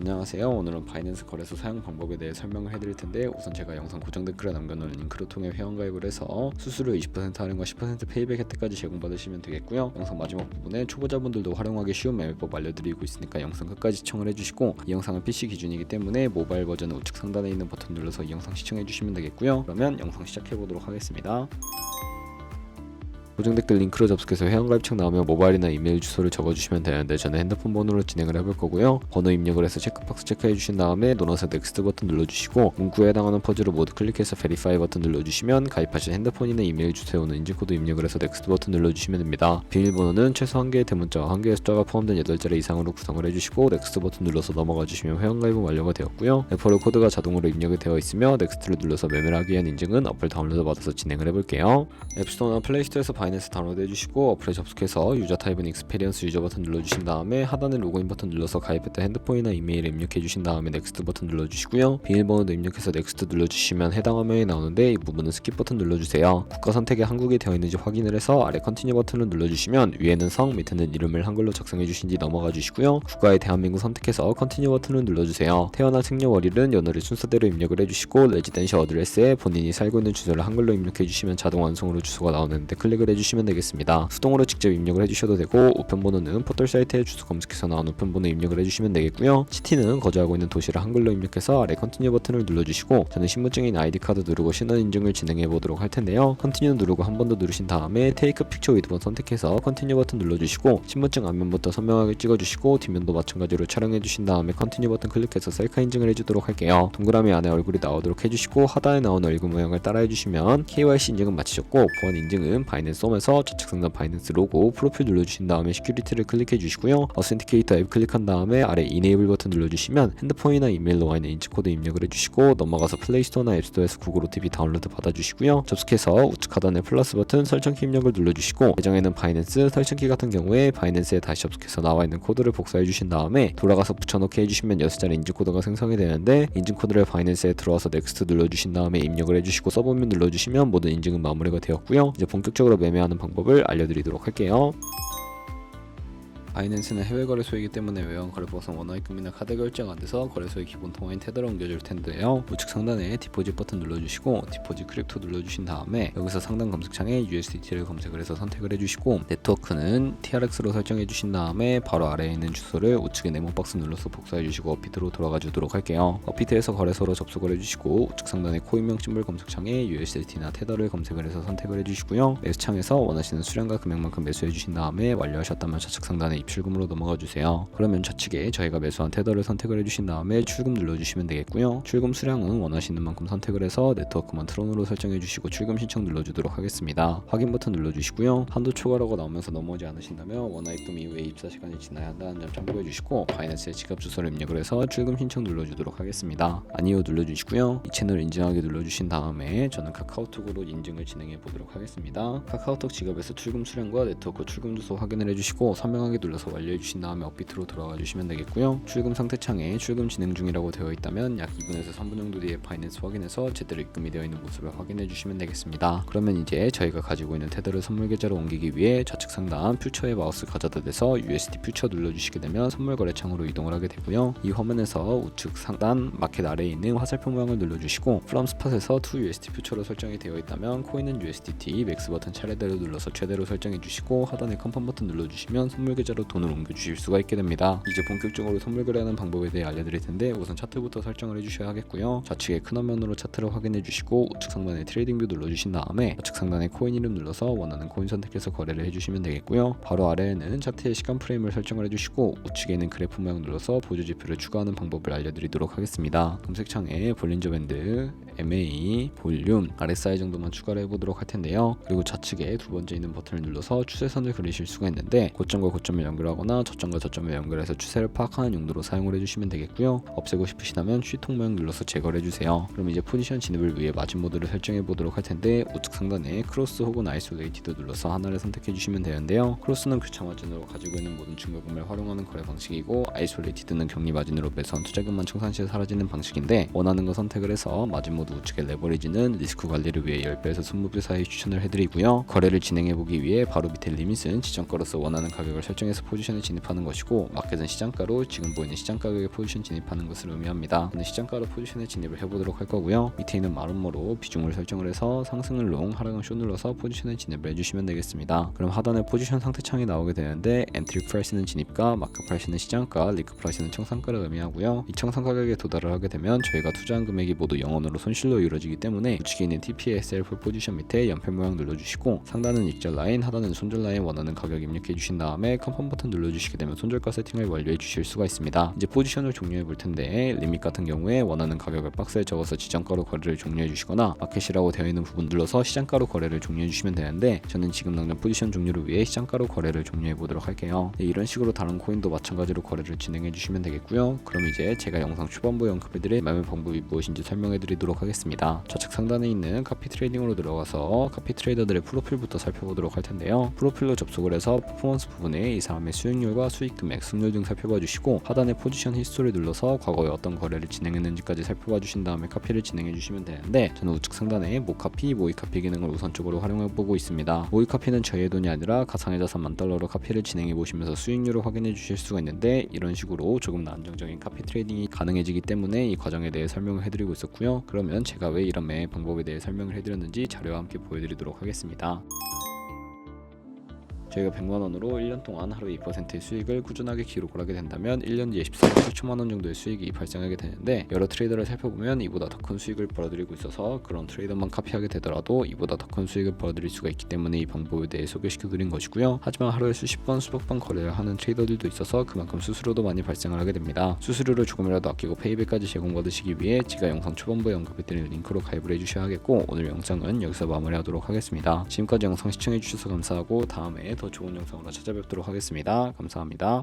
안녕하세요. 오늘은 바이낸스 거래소 사용 방법에 대해 설명을 해드릴 텐데, 우선 제가 영상 고정 댓글에 남겨놓은 링크를 통해 회원가입을 해서 수수료 20% 할인과 10% 페이백 혜택까지 제공받으시면 되겠고요. 영상 마지막 부분에 초보자분들도 활용하기 쉬운 매매법 알려드리고 있으니까 영상 끝까지 시청을 해주시고, 이 영상은 PC 기준이기 때문에 모바일 버전은 우측 상단에 있는 버튼 눌러서 이 영상 시청해주시면 되겠고요. 그러면 영상 시작해보도록 하겠습니다. 고정 댓글 링크로 접속해서 회원가입창 나오면 모바일이나 이메일 주소를 적어주시면 되는데, 저는 핸드폰 번호로 진행을 해볼 거고요. 번호 입력을 해서 체크박스 체크해주신 다음에 눌러서 넥스트 버튼 눌러주시고, 문구에 해당하는 퍼즐을 모두 클릭해서 베리파이 버튼 눌러주시면 가입하신 핸드폰이나 이메일 주소에 오는 인증코드 입력을 해서 넥스트 버튼 눌러주시면 됩니다. 비밀번호는 최소 1개의 대문자와 1개의 숫자가 포함된 8자리 이상으로 구성을 해주시고, 넥스트 버튼 눌러서 넘어가주시면 회원가입은 완료가 되었고요. 레퍼럴 코드가 자동으로 입력이 되어 있으며 넥스트를 눌러서 매매를 하기 위한 인증은 어플 다운로드 받아서 진행을 해볼게요. 앱스토어나 플레이스토어에서 바이낸스 다운로드 해주시고, 어플에 접속해서 유저 타입은 익스페리언스 유저 버튼 눌러주신 다음에 하단에 로그인 버튼 눌러서 가입했던 핸드폰이나 이메일을 입력해주신 다음에 넥스트 버튼 눌러주시고요. 비밀번호도 입력해서 넥스트 눌러주시면 해당 화면이 나오는데, 이 부분은 스킵 버튼 눌러주세요. 국가 선택에 한국이 되어 있는지 확인을 해서 아래 컨티뉴 버튼을 눌러주시면 위에는 성, 밑에는 이름을 한글로 작성해주신지 넘어가 주시고요. 국가에 대한민국 선택해서 컨티뉴 버튼을 눌러주세요. 태어난 생년월일은 연월일 순서대로 입력을 해주시고, 레지던셜 어드레스에 본인이 살고 있는 주소를 한글로 입력해주시면 자동 완성으로 주소가 나오는데 클릭을 해주시면 되겠습니다. 수동으로 직접 입력을 해주셔도 되고, 우편번호는 포털 사이트에 주소 검색해서 나온 우편번호 입력을 해주시면 되겠고요. 시티는 거주하고 있는 도시를 한글로 입력해서 아래 컨티뉴 버튼을 눌러주시고, 저는 신분증인 아이디카드 누르고 신원 인증을 진행해 보도록 할 텐데요. 컨티뉴 누르고 한 번 더 누르신 다음에 테이크 픽처 위드 번 선택해서 컨티뉴 버튼 눌러주시고, 신분증 앞면부터 선명하게 찍어주시고, 뒷면도 마찬가지로 촬영해 주신 다음에 컨티뉴 버튼 클릭해서 셀카 인증을 해주도록 할게요. 동그라미 안에 얼굴이 나오도록 해주시고, 하단에 나온 얼굴 모양을 따라해 주시면 KYC 인증은 마치셨고, 보안 인증은 바이낸스 홈에서 좌측 상단 바이낸스 로고 프로필 눌러주신 다음에 시큐리티를 클릭해 주시고요. 어센티케이터 앱 클릭한 다음에 아래 이네이블 버튼 눌러주시면 핸드폰이나 이메일로 와 있는 인증코드 입력을 해주시고, 넘어가서 플레이스토어나 앱스토어에서 구글 OTP 다운로드 받아주시고요. 접속해서 우측 하단에 플러스 버튼 설정키 입력을 눌러주시고, 계정에는 바이낸스, 설정키 같은 경우에 바이낸스에 다시 접속해서 나와 있는 코드를 복사해 주신 다음에 돌아가서 붙여넣기 해주시면 6자리 인증코드가 생성이 되는데, 인증코드를 바이낸스에 들어와서 넥스트 눌러주신 다음에 입력을 해주시고 서브밋 눌러주시면 모든 인증은 마무리가 되었고요. 이제 본격적으로 매매하는 방법을 알려드리도록 할게요. 바이낸스는 해외 거래소이기 때문에 외환 거래법상 원화입금이나 카드 결제가 안 돼서 거래소의 기본 통화인 테더를 옮겨줄 텐데요. 우측 상단에 디포짓 버튼 눌러주시고, 디포짓 크립토 눌러주신 다음에 여기서 상단 검색창에 USDT를 검색을 해서 선택을 해주시고, 네트워크는 TRX로 설정해 주신 다음에 바로 아래에 있는 주소를 우측에 네모 박스 눌러서 복사해 주시고 업비트로 돌아가 주도록 할게요. 업비트에서 거래소로 접속을 해주시고, 우측 상단에 코인명 심볼 검색창에 USDT나 테더를 검색을 해서 선택을 해주시고요. 매수창에서 원하시는 수량과 금액만큼 매수해 주신 다음에 완료하셨다면 좌측 상단에 출금으로 넘어가 주세요. 그러면 좌측에 저희가 매수한 테더를 선택을 해주신 다음에 출금 눌러주시면 되겠고요. 출금 수량은 원하시는 만큼 선택을 해서 네트워크만 트론으로 설정해 주시고 출금 신청 눌러주도록 하겠습니다. 확인 버튼 눌러주시고요. 한도 초과라고 나오면서 넘어오지 않으신다면 원화입금 이후에 입사 시간이 지나야 한다는 점 참고해 주시고, 바이낸스의 지갑 주소를 입력을 해서 출금 신청 눌러주도록 하겠습니다. 아니요 눌러주시고요. 이 채널 인증하기 눌러주신 다음에 저는 카카오톡으로 인증을 진행해 보도록 하겠습니다. 카카오톡 지갑에서 출금 수량과 네트워크 출금 주소 확인을 해주시고 선명하게 눌러서 완료해 주신 다음에 업비트로 들어가 주시면 되겠고요. 출금 상태 창에 출금 진행 중이라고 되어 있다면 약 2분에서 3분 정도 뒤에 바이낸스 확인해서 제대로 입금이 되어 있는 모습을 확인해 주시면 되겠습니다. 그러면 이제 저희가 가지고 있는 테더를 선물 계좌로 옮기기 위해 좌측 상단 퓨처에 마우스 가져다 대서 USD 퓨처 눌러주시게 되면 선물 거래 창으로 이동을 하게 되고요. 이 화면에서 우측 상단 마켓 아래에 있는 화살표 모양을 눌러주시고, 프롬 스팟에서 to USD 퓨처로 설정이 되어 있다면 코인은 USDT 맥스 버튼 차례대로 눌러서 최대로 설정해 주시고, 하단에 컨펌 버튼 눌러주시면 선물 계좌로 돈을 옮겨주실 수가 있게 됩니다. 이제 본격적으로 선물 거래하는 방법에 대해 알려드릴 텐데, 우선 차트부터 설정을 해주셔야 하겠고요. 좌측에 큰 화면으로 차트를 확인해 주시고, 우측 상단에 트레이딩 뷰 눌러주신 다음에 좌측 상단에 코인 이름 눌러서 원하는 코인 선택해서 거래를 해주시면 되겠고요. 바로 아래에는 차트의 시간 프레임을 설정을 해주시고, 우측에 있는 그래프 모양 눌러서 보조 지표를 추가하는 방법을 알려드리도록 하겠습니다. 검색창에 볼린저 밴드, MA, 볼륨, RSI 정도만 추가를 해보도록 할 텐데요. 그리고 좌측에 두 번째 있는 버튼을 눌러서 추세선을 그리실 수가 있는데, 고점과 고점을 연결하거나 저점과 저점을 연결해서 추세를 파악하는 용도로 사용을 해주시면 되겠고요. 없애고 싶으시다면 C통 모양 눌러서 제거를 해주세요. 그럼 이제 포지션 진입을 위해 마진 모드를 설정해 보도록 할 텐데, 우측 상단에 크로스 혹은 아이솔레이티드 눌러서 하나를 선택해 주시면 되는데요. 크로스는 교차 마진으로 가지고 있는 모든 증거금을 활용하는 거래 방식이고, 아이솔레이티드는 격리 마진으로 매수한 투자금만 청산시에 사라지는 방식인데, 원하는 거 선택을 해서 마진 모드 우측의 레버리지는 리스크 관리를 위해 10배에서 20배 사이 추천을 해드리고요. 거래를 진행해 보기 위해 바로 밑에 리밋은 지정가로서 원하는 가격을 설정해서 통해서 포지션에 진입하는 것이고, 마켓은 시장가로 지금 보이는 시장 가격에 포지션 진입하는 것을 의미합니다. 저는 시장가로 포지션에 진입을 해보도록 할 거고요. 밑에 있는 마름모로 비중을 설정을 해서 상승을 롱, 하락은 숏 눌러서 포지션에 진입을 해주시면 되겠습니다. 그럼 하단에 포지션 상태 창이 나오게 되는데, 엔트리 프라이스는 진입가, 마켓 프라이스는 시장가, 리크 프라이스는 청산가를 의미하고요. 이 청산 가격에 도달을 하게 되면 저희가 투자한 금액이 모두 0원으로 손실로 이루어지기 때문에 우측에 있는 TPSL4 포지션 밑에 연필 모양 눌러주시고, 상단은 익절 라인, 하단은 손절 라인 원하는 가격 입력해 주신 다음에 컨펌 버튼 눌러주시게 되면 손절가 세팅을 완료해 주실 수가 있습니다. 이제 포지션을 종료해 볼 텐데, 리밋 같은 경우에 원하는 가격을 박스에 적어서 지정가로 거래를 종료해 주시거나, 마켓이라고 되어 있는 부분 눌러서 시장가로 거래를 종료해 주시면 되는데, 저는 지금 당장 포지션 종료를 위해 시장가로 거래를 종료해 보도록 할게요. 이런 식으로 다른 코인도 마찬가지로 거래를 진행해 주시면 되겠고요. 그럼 이제 제가 영상 초반부에 언급해드릴 매매 방법이 무엇인지 설명해 드리도록 하겠습니다. 좌측 상단에 있는 카피 트레이딩으로 들어가서 카피 트레이더들의 프로필부터 살펴보도록 할 텐데요. 프로필로 접속을 해서 퍼포먼스 부분에 이 사람의 수익률과 수익 금액, 승률 등 살펴봐 주시고, 하단에 포지션 히스토리 눌러서 과거에 어떤 거래를 진행했는지까지 살펴봐 주신 다음에 카피를 진행해 주시면 되는데, 저는 우측 상단에 모카피, 모이카피 기능을 우선적으로 활용해 보고 있습니다. 모이카피는 저희의 돈이 아니라 가상의 자산 $10,000로 카피를 진행해 보시면서 수익률을 확인해 주실 수가 있는데, 이런 식으로 조금 더 안정적인 카피 트레이딩이 가능해지기 때문에 이 과정에 대해 설명을 해드리고 있었고요. 그러면 제가 왜 이런 매매 방법에 대해 설명을 해드렸는지 자료와 함께 보여드리도록 하겠습니다. 저희가 100만원으로 1년 동안 하루 2%의 수익을 꾸준하게 기록을 하게 된다면 1년 뒤에 14억 7천만원 정도의 수익이 발생하게 되는데, 여러 트레이더를 살펴보면 이보다 더 큰 수익을 벌어들이고 있어서 그런 트레이더만 카피하게 되더라도 이보다 더 큰 수익을 벌어들일 수가 있기 때문에 이 방법에 대해 소개시켜 드린 것이고요. 하지만 하루에 수십 번 수백 번 거래를 하는 트레이더들도 있어서 그만큼 수수료도 많이 발생을 하게 됩니다. 수수료를 조금이라도 아끼고 페이백까지 제공받으시기 위해 제가 영상 초반부에 언급해드린 링크로 가입을 해주셔야 하겠고, 오늘 영상은 여기서 마무리하도록 하겠습니다. 지금까지 영상 시청해주셔서 감사하고, 다음에 더 좋은 영상으로 찾아뵙도록 하겠습니다. 감사합니다.